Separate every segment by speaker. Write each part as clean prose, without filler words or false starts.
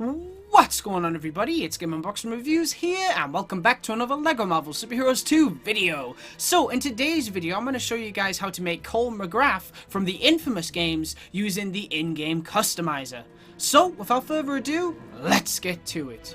Speaker 1: What's going on, everybody? It's GameUnboxingReviews here, and welcome back to another LEGO Marvel Superheroes 2 video. So, in today's video, I'm going to show you guys how to make Cole MacGrath from the infamous games using the in-game Customiser. So, without further ado, let's get to it.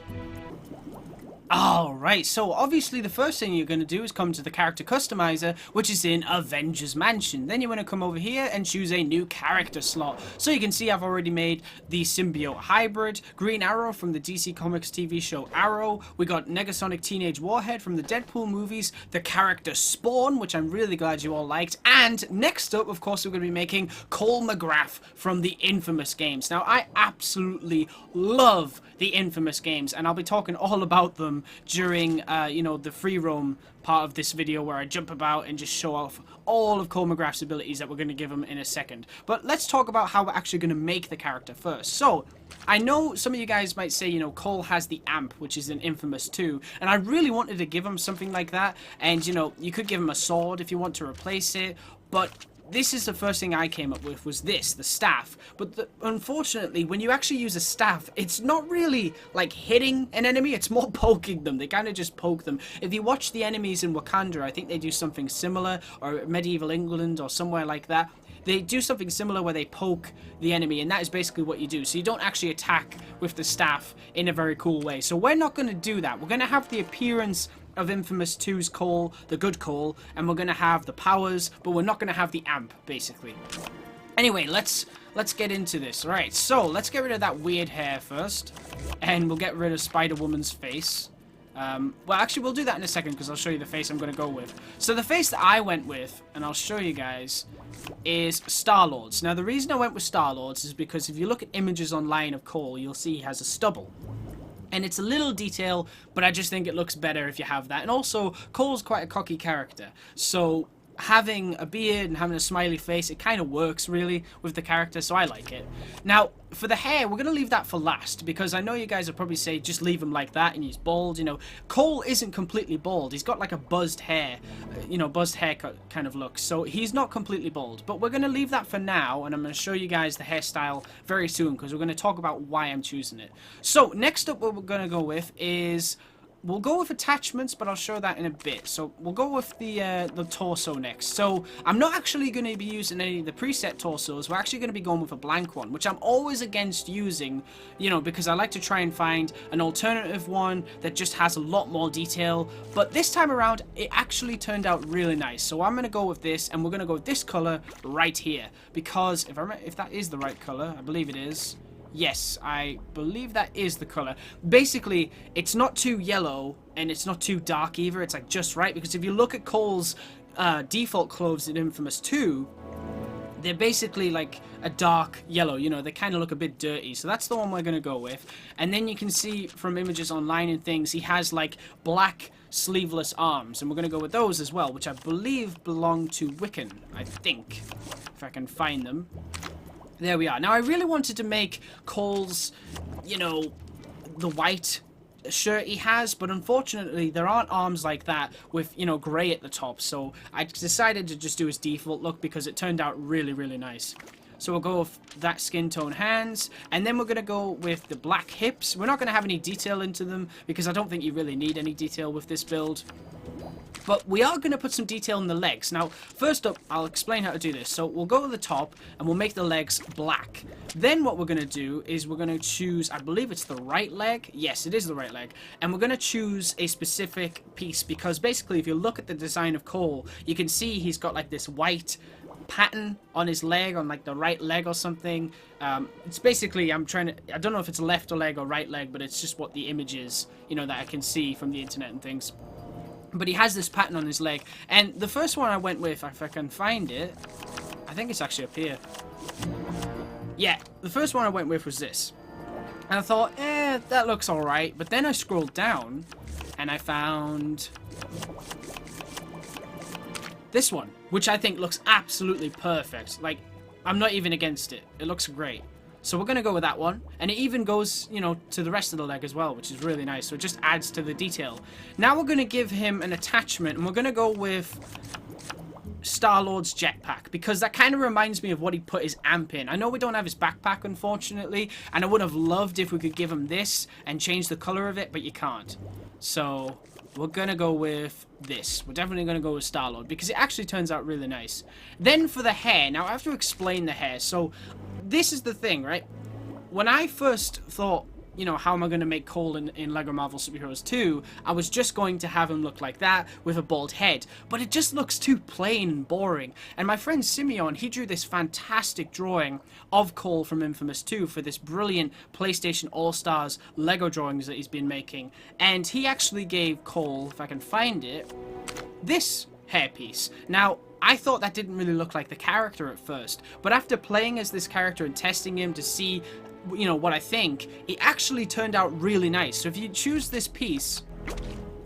Speaker 1: Alright, so obviously the first thing you're going to do is come to the character customizer, which is in Avengers Mansion. Then you want to come over here and choose a new character slot. So you can see I've already made the symbiote hybrid, Green Arrow from the DC Comics TV show Arrow, we got Negasonic Teenage Warhead from the Deadpool movies, the character Spawn, which I'm really glad you all liked, and next up, of course, we're going to be making Cole MacGrath from the infamous games. Now, I absolutely love the infamous games, and I'll be talking all about them during, you know, the free roam part of this video where I jump about and just show off all of Cole MacGrath's abilities that we're going to give him in a second. But let's talk about how we're actually going to make the character first. So, I know some of you guys might say, you know, Cole has the amp, which is in Infamous 2, and I really wanted to give him something like that, and, you know, you could give him a sword if you want to replace it, but this is the first thing I came up with, was this, the staff. But unfortunately, when you actually use a staff, it's not really like hitting an enemy, it's more poking them. They kind of just poke them. If you watch the enemies in Wakanda, I think they do something similar, or medieval England or somewhere like that. They do something similar where they poke the enemy, and that is basically what you do. So you don't actually attack with the staff in a very cool way. So we're not going to do that. We're going to have the appearance of Infamous 2's Cole, the good Cole, and we're going to have the powers, but we're not going to have the amp, basically. Anyway, let's get into this. Alright, so let's get rid of that weird hair first, and we'll get rid of Spider-Woman's face. Well, actually, we'll do that in a second, because I'll show you the face I'm going to go with. So the face that I went with, and I'll show you guys, is Star-Lord's. Now, the reason I went with Star-Lord's is because if you look at images online of Cole, you'll see he has a stubble. And it's a little detail, but I just think it looks better if you have that. And also, Cole's quite a cocky character, so having a beard and having a smiley face, it kind of works, really, with the character, so I like it. Now, for the hair, we're going to leave that for last, because I know you guys will probably say, just leave him like that, and he's bald, you know. Cole isn't completely bald. He's got like a buzzed hair, you know, buzzed haircut kind of look, so he's not completely bald. But we're going to leave that for now, and I'm going to show you guys the hairstyle very soon, because we're going to talk about why I'm choosing it. So, next up, what we're going to go with is, we'll go with attachments, but I'll show that in a bit. So we'll go with the torso next. So I'm not actually going to be using any of the preset torsos. We're actually going to be going with a blank one, which I'm always against using, you know, because I like to try and find an alternative one that just has a lot more detail. But this time around, it actually turned out really nice. So I'm going to go with this, and we're going to go with this color right here, because if that is the right color, I believe it is. Yes, I believe that is the color. Basically, it's not too yellow, and it's not too dark either. It's like just right, because if you look at Cole's default clothes in Infamous 2, they're basically like a dark yellow, you know, they kind of look a bit dirty. So that's the one we're going to go with. And then you can see from images online and things, he has like black sleeveless arms, and we're going to go with those as well, which I believe belong to Wiccan, I think, if I can find them. There we are. Now, I really wanted to make Cole's, you know, the white shirt he has, but unfortunately, there aren't arms like that with, you know, grey at the top. So I decided to just do his default look because it turned out really, really nice. So we'll go with that skin tone hands, and then we're going to go with the black hips. We're not going to have any detail into them because I don't think you really need any detail with this build. But we are going to put some detail in the legs. Now, first up, I'll explain how to do this. So we'll go to the top, and we'll make the legs black. Then what we're going to do is we're going to choose, I believe it's the right leg. Yes, it is the right leg. And we're going to choose a specific piece, because basically, if you look at the design of Cole, you can see he's got like this white pattern on his leg, on like the right leg or something. It's basically, I don't know if it's left leg or right leg, but it's just what the image is, you know, that I can see from the internet and things. But he has this pattern on his leg. And the first one I went with, if I can find it, I think it's actually up here. Yeah, the first one I went with was this. And I thought, that looks alright. But then I scrolled down, and I found this one, which I think looks absolutely perfect. Like, I'm not even against it. It looks great. So we're going to go with that one. And it even goes, you know, to the rest of the leg as well, which is really nice. So it just adds to the detail. Now we're going to give him an attachment, and we're going to go with Star-Lord's jetpack, because that kind of reminds me of what he put his amp in. I know we don't have his backpack, unfortunately, and I would have loved if we could give him this and change the color of it, but you can't. So we're gonna go with this. We're definitely gonna go with Star-Lord, because it actually turns out really nice. Then for the hair, now I have to explain the hair. So this is the thing, right? When I first thought, you know, how am I going to make Cole in LEGO Marvel Super Heroes 2, I was just going to have him look like that with a bald head. But it just looks too plain and boring. And my friend Simeon, he drew this fantastic drawing of Cole from Infamous 2 for this brilliant PlayStation All-Stars LEGO drawings that he's been making. And he actually gave Cole, if I can find it, this hairpiece. Now, I thought that didn't really look like the character at first, but after playing as this character and testing him to see, you know, what I think, it actually turned out really nice. So if you choose this piece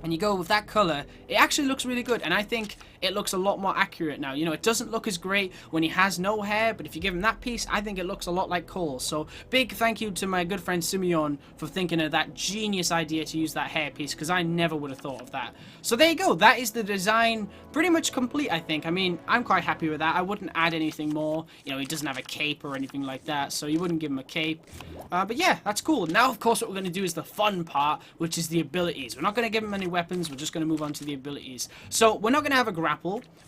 Speaker 1: and you go with that color, it actually looks really good, and I think it looks a lot more accurate now. You know, it doesn't look as great when he has no hair, but if you give him that piece, I think it looks a lot like Cole. So big thank you to my good friend Simeon for thinking of that genius idea to use that hair piece, because I never would have thought of that. So there you go, that is the design pretty much complete, I think. I mean, I'm quite happy with that. I wouldn't add anything more. You know, he doesn't have a cape or anything like that, so you wouldn't give him a cape. But yeah, that's cool. Now, of course, what we're going to do is the fun part, which is the abilities. We're not going to give him any weapons, we're just going to move on to the abilities. So we're not going to have a grapple,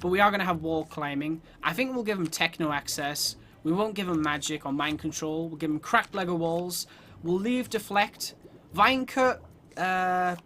Speaker 1: but we are going to have wall climbing. I think we'll give him techno access. We won't give him magic or mind control. We'll give him cracked Lego walls. We'll leave deflect. Vine cut, I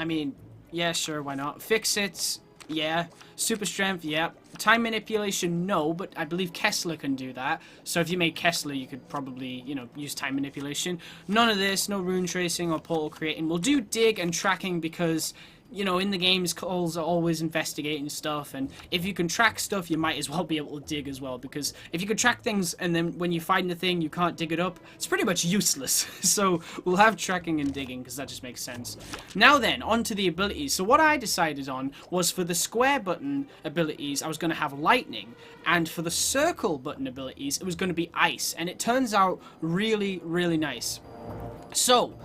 Speaker 1: mean, yeah, sure, why not? Fix it, yeah. Super strength, yeah. Time manipulation, no, but I believe Kessler can do that. So if you made Kessler, you could probably, you know, use time manipulation. None of this, no rune tracing or portal creating. We'll do dig and tracking because, you know, in the games, Coles are always investigating stuff, and if you can track stuff, you might as well be able to dig as well, because if you can track things and then when you find the thing, you can't dig it up, it's pretty much useless. So we'll have tracking and digging, because that just makes sense. Now then, on to the abilities. So what I decided on was for the square button abilities, I was going to have lightning, and for the circle button abilities, it was going to be ice, and it turns out really, really nice. So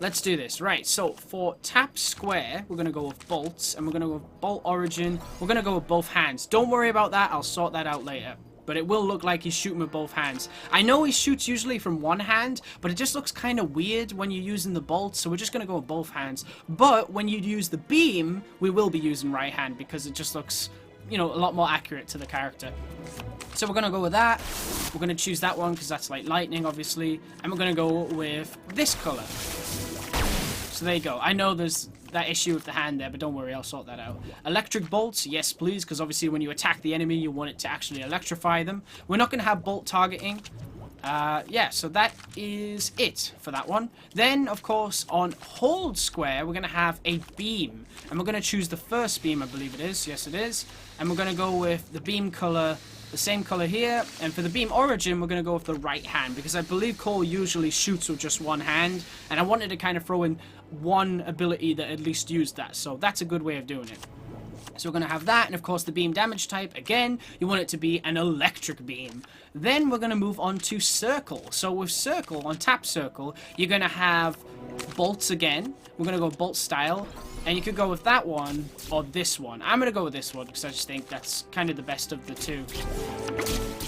Speaker 1: let's do this. Right, so for tap square, we're going to go with bolts, and we're going to go with bolt origin. We're going to go with both hands. Don't worry about that, I'll sort that out later. But it will look like he's shooting with both hands. I know he shoots usually from one hand, but it just looks kind of weird when you're using the bolts, so we're just going to go with both hands. But when you use the beam, we will be using right hand, because it just looks, you know, a lot more accurate to the character. So we're going to go with that. We're going to choose that one, because that's like lightning, obviously. And we're going to go with this color. So there you go. I know there's that issue with the hand there, but don't worry, I'll sort that out. Electric bolts, yes please, because obviously when you attack the enemy, you want it to actually electrify them. We're not going to have bolt targeting. Yeah, so that is it for that one. Then, of course, on hold square, we're going to have a beam. And we're going to choose the first beam, I believe it is. Yes, it is. And we're going to go with the beam color, the same color here. And for the beam origin, we're going to go with the right hand, because I believe Cole usually shoots with just one hand, and I wanted to kind of throw in one ability that at least used that, so that's a good way of doing it. So we're going to have that, and of course the beam damage type, again, you want it to be an electric beam. Then we're going to move on to circle. So with circle, on tap circle, you're going to have bolts again. We're going to go bolt style, and you could go with that one or this one. I'm going to go with this one, because I just think that's kind of the best of the two.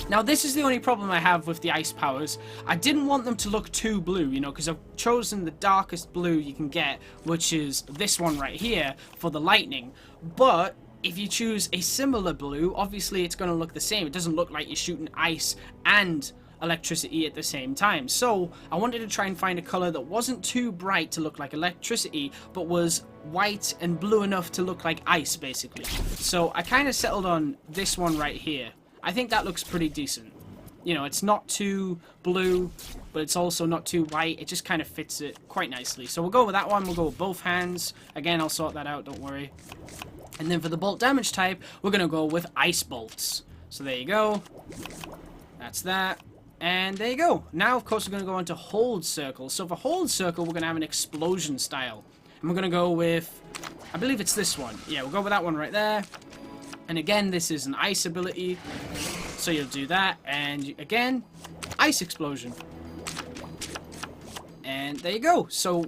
Speaker 1: Now, this is the only problem I have with the ice powers. I didn't want them to look too blue, you know, because I've chosen the darkest blue you can get, which is this one right here, for the lightning. But if you choose a similar blue, obviously it's going to look the same. It doesn't look like you're shooting ice and electricity at the same time. So I wanted to try and find a color that wasn't too bright to look like electricity, but was white and blue enough to look like ice, basically. So I kind of settled on this one right here. I think that looks pretty decent. You know, it's not too blue, but it's also not too white. It just kind of fits it quite nicely. So we'll go with that one. We'll go with both hands. Again, I'll sort that out, don't worry. And then for the bolt damage type, we're going to go with ice bolts. So there you go. That's that. And there you go. Now, of course, we're going to go on to hold circle. So for hold circle, we're going to have an explosion style. And we're going to go with, I believe it's this one. Yeah, we'll go with that one right there. And again, this is an ice ability, so you'll do that, and again, ice explosion. And there you go. So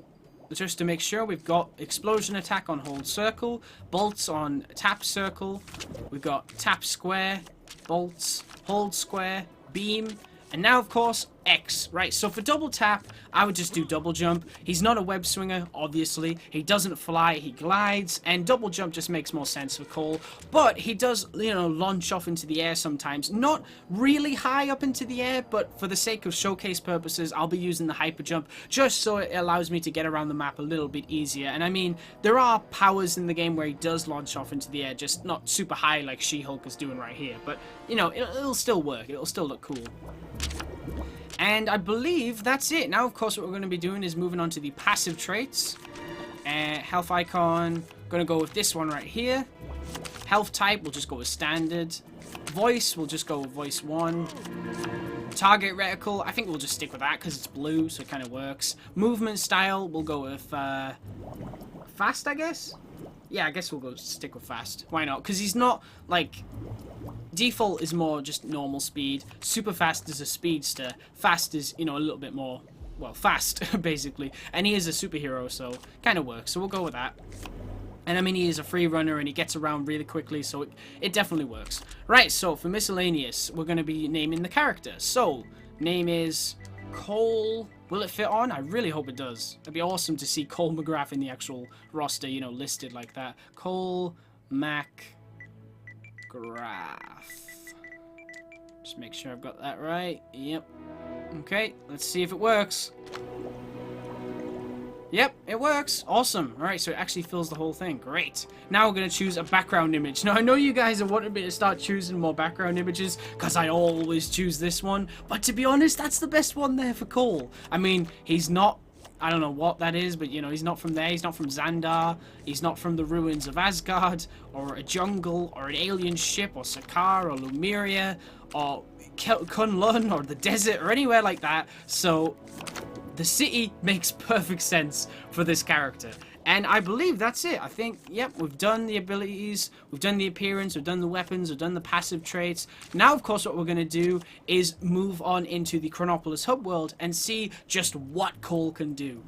Speaker 1: just to make sure, we've got explosion attack on hold circle, bolts on tap circle, we've got tap square, bolts, hold square, beam, and now, of course, X, right? So for double tap, I would just do double jump. He's not a web swinger, obviously. He doesn't fly, he glides, and double jump just makes more sense for Cole. But he does, you know, launch off into the air sometimes. Not really high up into the air, but for the sake of showcase purposes, I'll be using the hyper jump just so it allows me to get around the map a little bit easier. And I mean, there are powers in the game where he does launch off into the air, just not super high like She-Hulk is doing right here. But, you know, it'll still work. It'll still look cool. And I believe that's it. Now, of course, what we're going to be doing is moving on to the passive traits. Health icon, going to go with this one right here. Health type, we'll just go with standard. Voice, we'll just go with voice 1. Target reticle, I think we'll just stick with that because it's blue, so it kind of works. Movement style, we'll go with fast, I guess? Yeah, I guess we'll go stick with fast. Why not? Because he's not, like... Default is more just normal speed. Super fast is a speedster. Fast is, you know, a little bit more, well, fast, basically. And he is a superhero, so kind of works. So we'll go with that. And I mean, he is a free runner and he gets around really quickly, so it definitely works. Right, so for miscellaneous, we're going to be naming the character. So, name is Cole. Will it fit on? I really hope it does. It'd be awesome to see Cole MacGrath in the actual roster, you know, listed like that. Cole MacGrath. Just make sure I've got that right. Yep. Okay, let's see if it works. Yep, it works. Awesome. Alright, so it actually fills the whole thing. Great. Now we're going to choose a background image. Now, I know you guys have wanted me to start choosing more background images, because I always choose this one. But to be honest, that's the best one there for Cole. I mean, he's not... I don't know what that is, but, you know, he's not from there. He's not from Xandar. He's not from the ruins of Asgard, or a jungle, or an alien ship, or Sakaar, or Lemuria, or Kunlun, or the desert, or anywhere like that. So, the city makes perfect sense for this character. And I believe that's it. I think, yep, we've done the abilities, we've done the appearance, we've done the weapons, we've done the passive traits. Now, of course, what we're going to do is move on into the Chronopolis HUB World and see just what Cole can do.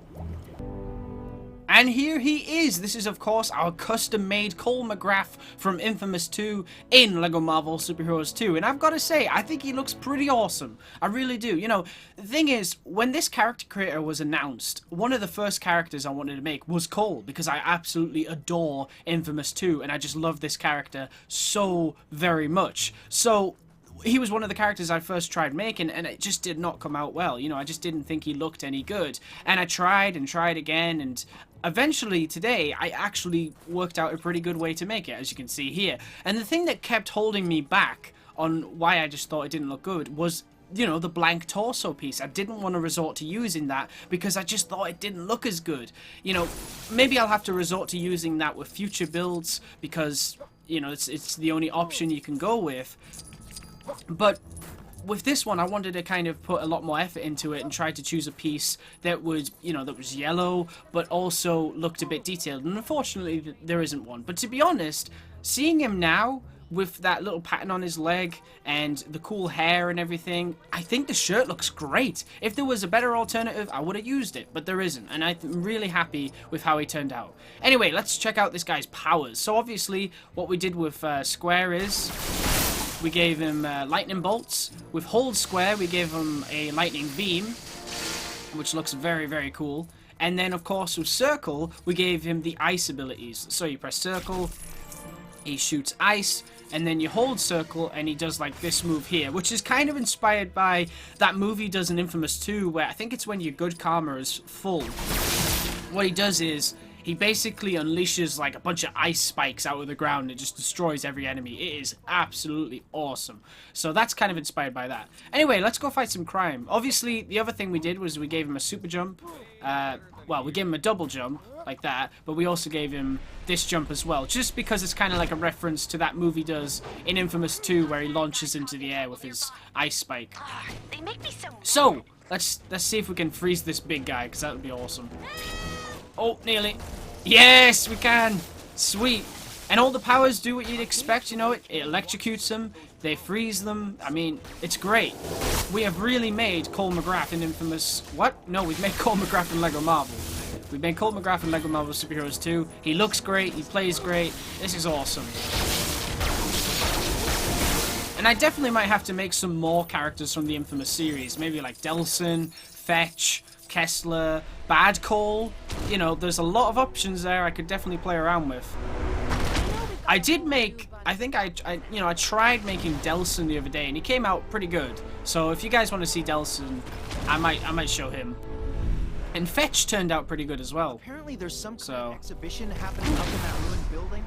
Speaker 1: And here he is. This is, of course, our custom-made Cole MacGrath from Infamous 2 in LEGO Marvel Super Heroes 2. And I've got to say, I think he looks pretty awesome. I really do. You know, the thing is, when this character creator was announced, one of the first characters I wanted to make was Cole, because I absolutely adore Infamous 2, and I just love this character so very much. So... he was one of the characters I first tried making, and it just did not come out well. You know, I just didn't think he looked any good. And I tried and tried again, and eventually today, I actually worked out a pretty good way to make it, as you can see here. And the thing that kept holding me back on why I just thought it didn't look good was, you know, the blank torso piece. I didn't want to resort to using that because I just thought it didn't look as good. You know, maybe I'll have to resort to using that with future builds because, you know, it's the only option you can go with. But with this one, I wanted to kind of put a lot more effort into it and try to choose a piece that would, you know, that was yellow, but also looked a bit detailed. And unfortunately, there isn't one. But to be honest, seeing him now with that little pattern on his leg and the cool hair and everything, I think the shirt looks great. If there was a better alternative, I would have used it, but there isn't. And I'm really happy with how he turned out. Anyway, let's check out this guy's powers. So obviously, what we did with Square is... we gave him lightning bolts. With hold square, we gave him a lightning beam, which looks very, very cool. And then, of course, with circle, we gave him the ice abilities. So you press circle, he shoots ice, and then you hold circle, and he does, like, this move here, which is kind of inspired by that move he does in Infamous 2, where I think it's when your good karma is full. What he does is... he basically unleashes like a bunch of ice spikes out of the ground and just destroys every enemy. It is absolutely awesome. So that's kind of inspired by that. Anyway, let's go fight some crime. Obviously, the other thing we did was we gave him a super jump. Well, we gave him a double jump, like that, but we also gave him this jump as well, just because it's kind of like a reference to that move he does in Infamous 2 where he launches into the air with his ice spike.
Speaker 2: They make me
Speaker 1: So, let's see if we can freeze this big guy, because that would be awesome. Oh, nearly. Yes, we can. Sweet. And all the powers do what you'd expect, you know, it electrocutes them, they freeze them. I mean, it's great. We have really made Cole MacGrath in Infamous... what? No, we've made Cole MacGrath in LEGO Marvel. We made Cole MacGrath in LEGO Marvel Superheroes 2. He looks great, he plays great. This is awesome. And I definitely might have to make some more characters from the Infamous series. Maybe like Delson, Fetch, Kessler, Bad Cole. You know, there's a lot of options there I could definitely play around with. I did make, I think I tried making Delson the other day, and he came out pretty good. So if you guys want to see Delson, I might show him. And Fetch turned out pretty good as well.
Speaker 2: Apparently there's some kind of exhibition happening up in that ruined building.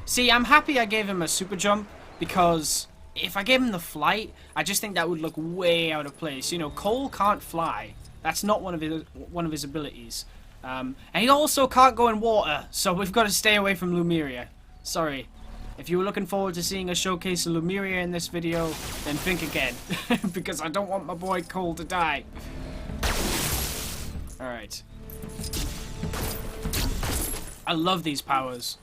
Speaker 1: See, I'm happy I gave him a super jump, because if I gave him the flight, I just think that would look way out of place. You know, Cole can't fly. That's not one of his abilities. And he also can't go in water, so we've got to stay away from Lumiria. Sorry. If you were looking forward to seeing a showcase of Lumiria in this video, then think again. Because I don't want my boy Cole to die. Alright. I love these powers.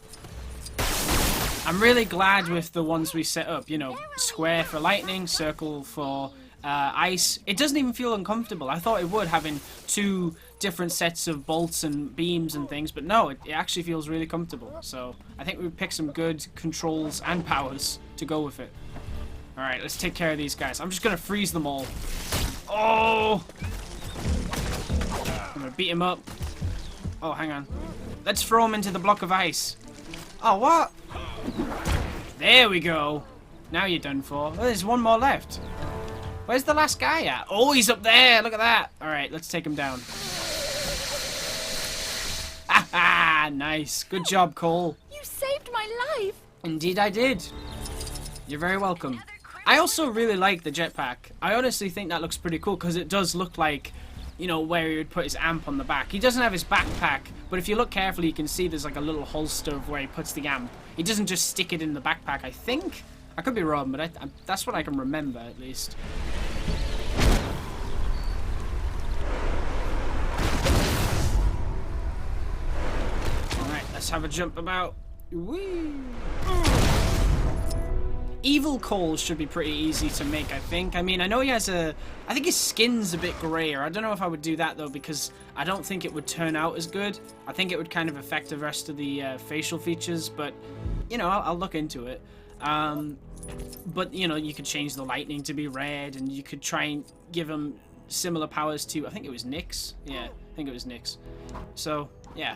Speaker 1: I'm really glad with the ones we set up. You know, square for lightning, circle for ice. It doesn't even feel uncomfortable. I thought it would, having two different sets of bolts and beams and things, but no, it actually feels really comfortable. So I think we picked some good controls and powers to go with it. Alright, let's take care of these guys. I'm just gonna freeze them all. Oh! I'm gonna beat him up. Oh, hang on. Let's throw him into the block of ice. Oh, what? There we go. Now you're done for. Oh, there's one more left. Where's the last guy at? Oh, he's up there. Look at that. Alright, let's take him down. Ah, nice. Good job, Cole.
Speaker 3: You saved my life.
Speaker 1: Indeed I did. You're very welcome. I also really like the jetpack. I honestly think that looks pretty cool, because it does look like, you know, where he would put his amp on the back. He doesn't have his backpack, but if you look carefully, you can see there's like a little holster of where he puts the amp. He doesn't just stick it in the backpack, I think. I could be wrong, but that's what I can remember, at least. Alright, let's have a jump about. Whee! Evil Cole should be pretty easy to make, I think. I mean, I know he has I think his skin's a bit grayer. I don't know if I would do that, though, because I don't think it would turn out as good. I think it would kind of affect the rest of the facial features, but, you know, I'll look into it. But, you know, you could change the lightning to be red, and you could try and give him similar powers to, I think it was Nyx. Yeah, I think it was Nyx. So, yeah.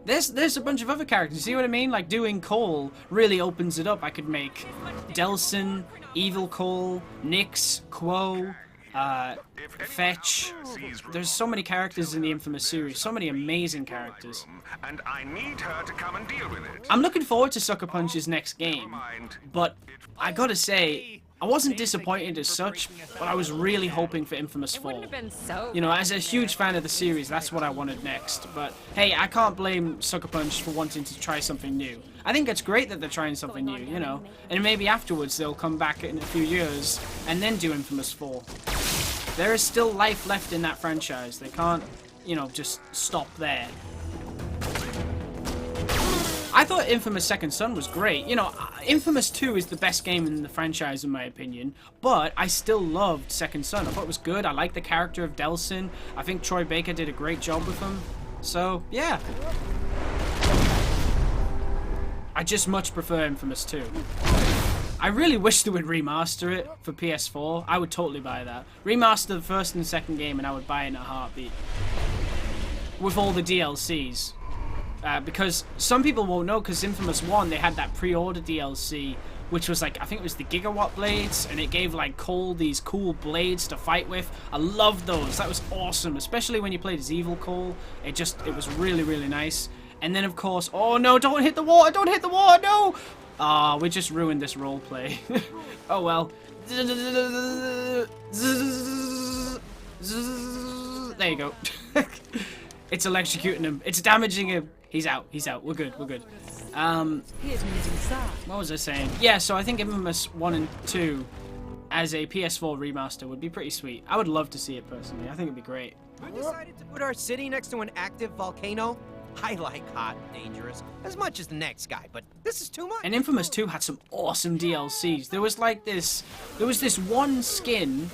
Speaker 1: There's a bunch of other characters, see what I mean? Like, doing Cole really opens it up. I could make Delson, Evil Cole, Nyx, Quo, Fetch. There's so many characters in the Infamous series, so many amazing characters.
Speaker 4: And I need her to come and deal with it.
Speaker 1: I'm looking forward to Sucker Punch's next game, but I gotta say, I wasn't disappointed as such, but I was really hoping for Infamous 4. You know, as a huge fan of the series, that's what I wanted next. But hey, I can't blame Sucker Punch for wanting to try something new. I think it's great that they're trying something new, you know, and maybe afterwards they'll come back in a few years and then do Infamous 4. There is still life left in that franchise. They can't, you know, just stop there. I thought Infamous Second Son was great. You know, Infamous 2 is the best game in the franchise in my opinion, but I still loved Second Son. I thought it was good. I like the character of Delson. I think Troy Baker did a great job with him. So, yeah. I just much prefer Infamous 2. I really wish they would remaster it for PS4. I would totally buy that. Remaster the first and second game and I would buy it in a heartbeat. With all the DLCs. Because some people won't know, because Infamous 1, they had that pre-order DLC, which was like, I think it was the Gigawatt Blades, and it gave like Cole these cool blades to fight with. I loved those. That was awesome, especially when you played as Evil Cole. It was really, really nice. And then, of course, oh no, don't hit the water, don't hit the water, no! Ah, we just ruined this roleplay. Oh well. There you go. It's electrocuting him. It's damaging him. He's out. He's out. We're good. We're good. What was I saying? Yeah, so I think Infamous 1 and 2 as a PS4 remaster would be pretty sweet. I would love to see it personally. I think it'd be great.
Speaker 2: We decided to put our city next to an active volcano. I like hot and dangerous as much as the next guy, but this is too much.
Speaker 1: And Infamous 2 had some awesome DLCs. There was this one skin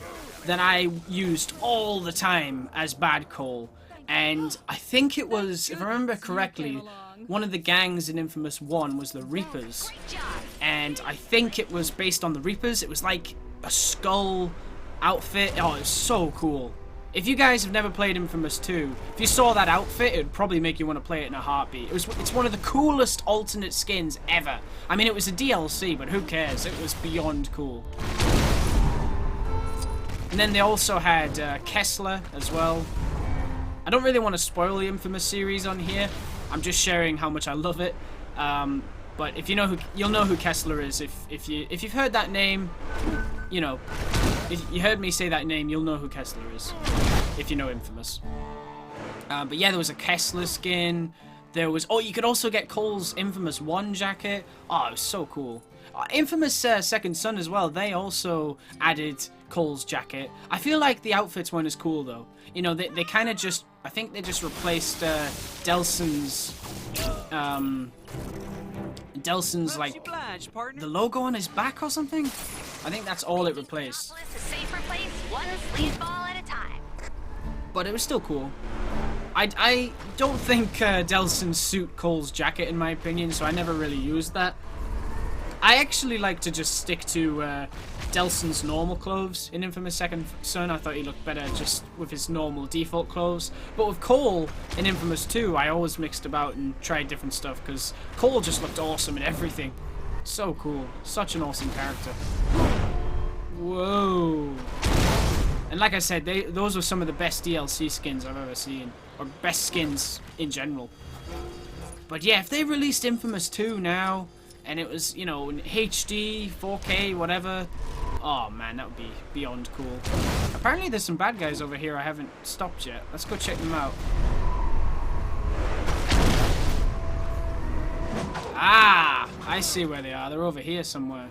Speaker 1: that I used all the time as Bad Cole. And I think it was, if I remember correctly, one of the gangs in Infamous 1 was the Reapers. And I think it was based on the Reapers. It was like a skull outfit. Oh, it was so cool. If you guys have never played Infamous 2, if you saw that outfit, it would probably make you want to play it in a heartbeat. It's one of the coolest alternate skins ever. I mean, it was a DLC, but who cares? It was beyond cool. And then they also had Kessler as well. I don't really want to spoil the Infamous series on here. I'm just sharing how much I love it. But if you know who, you'll know who Kessler is. If you've heard that name, you know. If you heard me say that name, you'll know who Kessler is. If you know Infamous. But yeah, there was a Kessler skin. There was... Oh, you could also get Cole's Infamous 1 jacket. Oh, it was so cool. Infamous Second Son as well. They also added Cole's jacket. I feel like the outfits weren't as cool, though. You know, they kind of just... I think they just replaced Delson's... Delson's, like, the logo on his back or something? I think that's all it replaced. But it was still cool. I don't think Delson suit Cole's jacket, in my opinion, so I never really used that. I actually like to just stick to Delson's normal clothes in Infamous Second Son. I thought he looked better just with his normal default clothes. But with Cole in Infamous 2, I always mixed about and tried different stuff because Cole just looked awesome in everything. So cool. Such an awesome character. Whoa. And like I said, those were some of the best DLC skins I've ever seen. Or best skins in general. But yeah, if they released Infamous 2 now, and it was, you know, in HD, 4K, whatever, oh man, that would be beyond cool. Apparently there's some bad guys over here I haven't stopped yet. Let's go check them out. Ah, I see where they are. They're over here somewhere.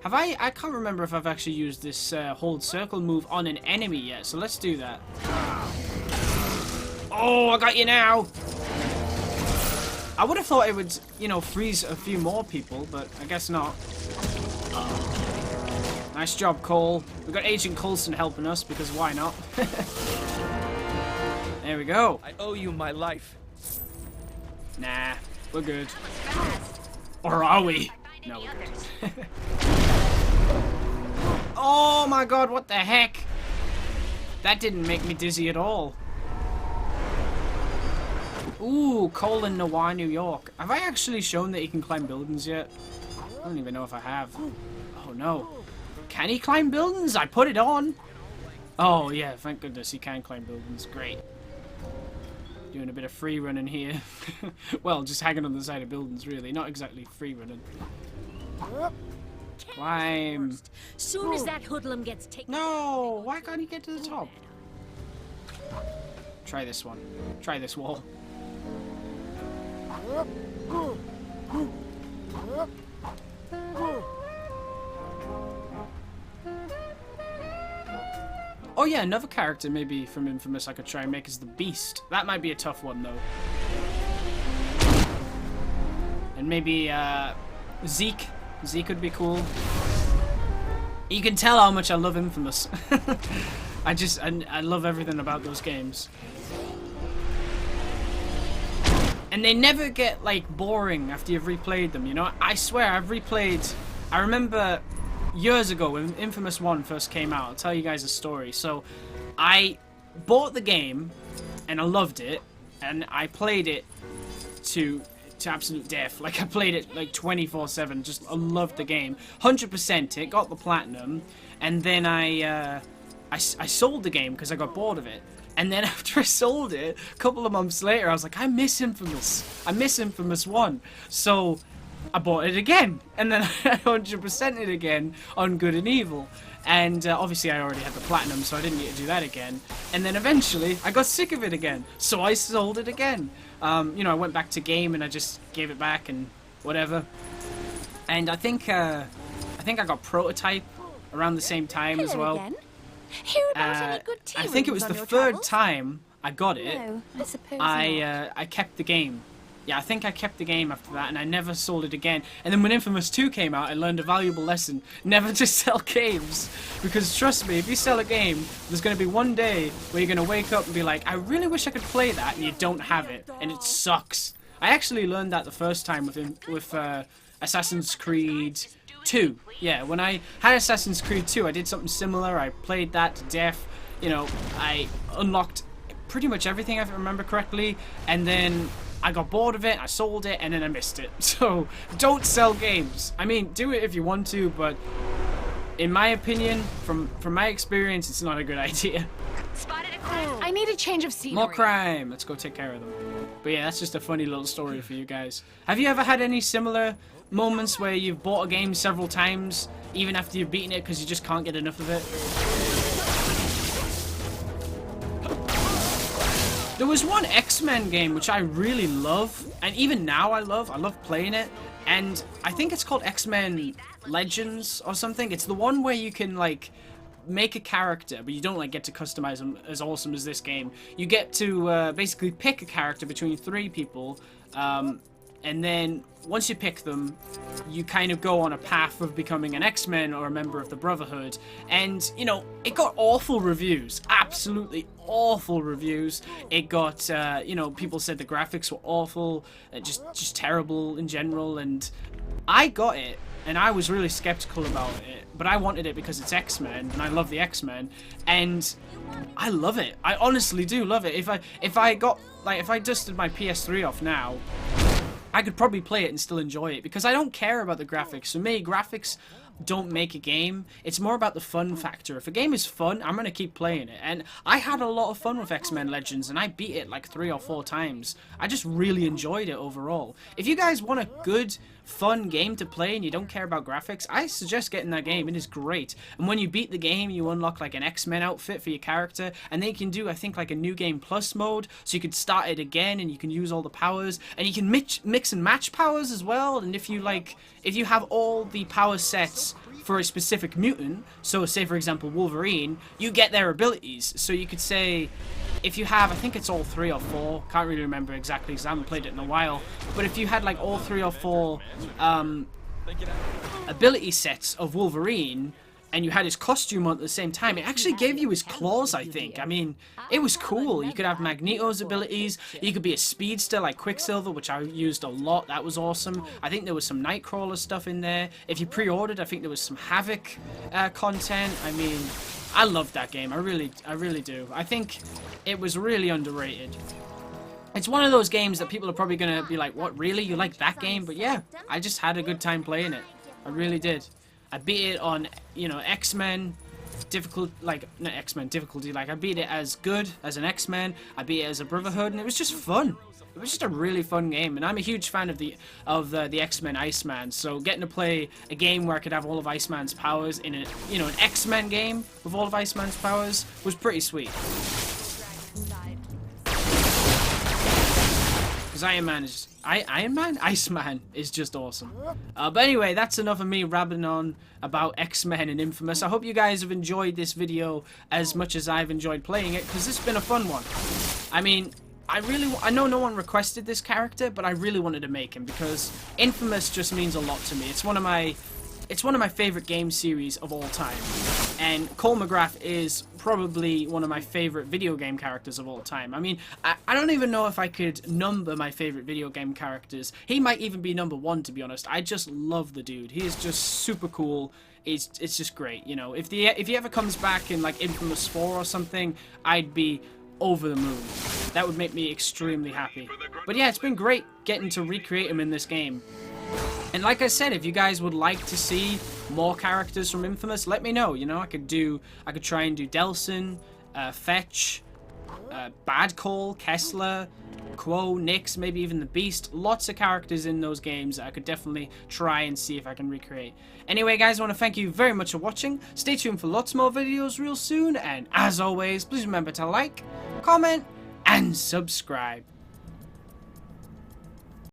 Speaker 1: Have I can't remember if I've actually used this hold circle move on an enemy yet, so let's do that. Oh, I got you now! I would have thought it would, you know, freeze a few more people, but I guess not. Nice job, Cole. We've got Agent Coulson helping us, because why not? There we go.
Speaker 3: I owe you my life.
Speaker 1: Nah, we're good. Or are we? No, we're good. Oh my god, what the heck? That didn't make me dizzy at all. Ooh, Cole in Noir, New York. Have I actually shown that he can climb buildings yet? I don't even know if I have. Oh no. Can he climb buildings? I put it on. Oh yeah, thank goodness he can climb buildings. Great. Doing a bit of free running here. Well, just hanging on the side of buildings really. Not exactly free running. Climb.
Speaker 5: Soon as that hoodlum gets taken.
Speaker 1: No! Why can't he get to the top? Try this one. Try this wall. Oh yeah, another character maybe from Infamous I could try and make is the Beast. That might be a tough one though. And maybe Zeke. Zeke would be cool. You can tell how much I love Infamous. I love everything about those games. And they never get, like, boring after you've replayed them, you know? I swear, I've replayed... I remember years ago when Infamous 1 first came out. I'll tell you guys a story. So, I bought the game, and I loved it, and I played it to absolute death. Like, I played it, like, 24/7. Just, I loved the game. 100% it, got the platinum, and then I sold the game because I got bored of it. And then after I sold it, a couple of months later, I was like, I miss Infamous. I miss Infamous 1. So I bought it again. And then I 100%ed it again on Good and Evil. And obviously I already had the platinum, so I didn't get to do that again. And then eventually, I got sick of it again. So I sold it again. You know, I went back to game and I just gave it back and whatever. And I think I got Prototype around the same time as well.
Speaker 5: Again. Hear about any good tea
Speaker 1: I think it was
Speaker 5: rooms
Speaker 1: the
Speaker 5: on your
Speaker 1: third
Speaker 5: travels?
Speaker 1: time I got it.
Speaker 5: No, I suppose
Speaker 1: I kept the game. yeah, I think I kept the game after that, and I never sold it again. And then when Infamous 2 came out, I learned a valuable lesson: never to sell games. Because trust me, if you sell a game, there's going to be one day where you're going to wake up and be like, I really wish I could play that, and you don't have it, and it sucks. I actually learned that the first time with Assassin's Creed 2. Yeah, when I had Assassin's Creed 2, I did something similar. I played that to death. You know, I unlocked pretty much everything, if I remember correctly, and then I got bored of it, I sold it, and then I missed it. So, don't sell games. I mean, do it if you want to, but in my opinion, from my experience, it's not a good idea.
Speaker 5: Spotted a crime.
Speaker 3: I need a change of scenery.
Speaker 1: More crime. Let's go take care of them. But yeah, that's just a funny little story for you guys. Have you ever had any similar moments where you've bought a game several times, even after you've beaten it, because you just can't get enough of it? There was one X-Men game which I really love, and even now I love playing it, and I think it's called X-Men Legends or something. It's the one where you can, like, make a character, but you don't, like, get to customize them as awesome as this game. You get to basically pick a character between 3 people, and then once you pick them, you kind of go on a path of becoming an X-Men or a member of the Brotherhood. And, you know, it got awful reviews. Absolutely awful reviews. It got, you know, people said the graphics were awful, just terrible in general. And I got it, and I was really skeptical about it. But I wanted it because it's X-Men, and I love the X-Men. And I love it. I honestly do love it. If I dusted my PS3 off now, I could probably play it and still enjoy it, because I don't care about the graphics. For me, graphics don't make a game. It's more about the fun factor. If a game is fun, I'm going to keep playing it. And I had a lot of fun with X-Men Legends, and I beat it like 3 or 4 times. I just really enjoyed it overall. If you guys want a good, fun game to play and you don't care about graphics, I suggest getting that game. It is great. And when you beat the game, you unlock like an X-Men outfit for your character, and then you can do, I think, like a new game plus mode, so you can start it again and you can use all the powers, and you can mix and match powers as well. And if you have all the power sets for a specific mutant, so say for example Wolverine, you get their abilities. So you could say, if you have, I think it's all 3 or 4, can't really remember exactly because I haven't played it in a while, but if you had like all 3 or 4 ability sets of Wolverine, and you had his costume on at the same time, it actually gave you his claws, I think. I mean, it was cool. You could have Magneto's abilities, you could be a speedster like Quicksilver, which I used a lot. That was awesome. I think there was some Nightcrawler stuff in there. If you pre-ordered, I think there was some Havoc content. I mean, I loved that game. I really do. I think it was really underrated. It's one of those games that people are probably going to be like, what, really? You like that game? But yeah, I just had a good time playing it. I really did. I beat it on, you know, X-Men difficult, like, not X-Men difficulty, like, I beat it as good as an X-Men, I beat it as a Brotherhood, and it was just fun. It was just a really fun game, and I'm a huge fan of the X-Men Iceman, so getting to play a game where I could have all of Iceman's powers in a, you know, an X-Men game with all of Iceman's powers was pretty sweet. Because Iceman is just awesome. But anyway, that's enough of me rabbiting on about X-Men and Infamous. I hope you guys have enjoyed this video as much as I've enjoyed playing it, because it's been a fun one. I mean, I know no one requested this character, but I really wanted to make him because Infamous just means a lot to me. It's one of my favorite game series of all time. And Cole MacGrath is probably one of my favorite video game characters of all time. I mean, I don't even know if I could number my favorite video game characters. He might even be number 1, to be honest. I just love the dude. He is just super cool. It's just great, you know. If he ever comes back in like Infamous 4 or something, I'd be over the moon. That would make me extremely happy. But yeah, it's been great getting to recreate him in this game. And like I said, if you guys would like to see more characters from Infamous, let me know. You know, I could try and do Delsin, Fetch, Bad Cole, Kessler, Quo, Nyx, maybe even the Beast. Lots of characters in those games that I could definitely try and see if I can recreate. Anyway, guys, I want to thank you very much for watching. Stay tuned for lots more videos real soon. And as always, please remember to like, comment, and subscribe.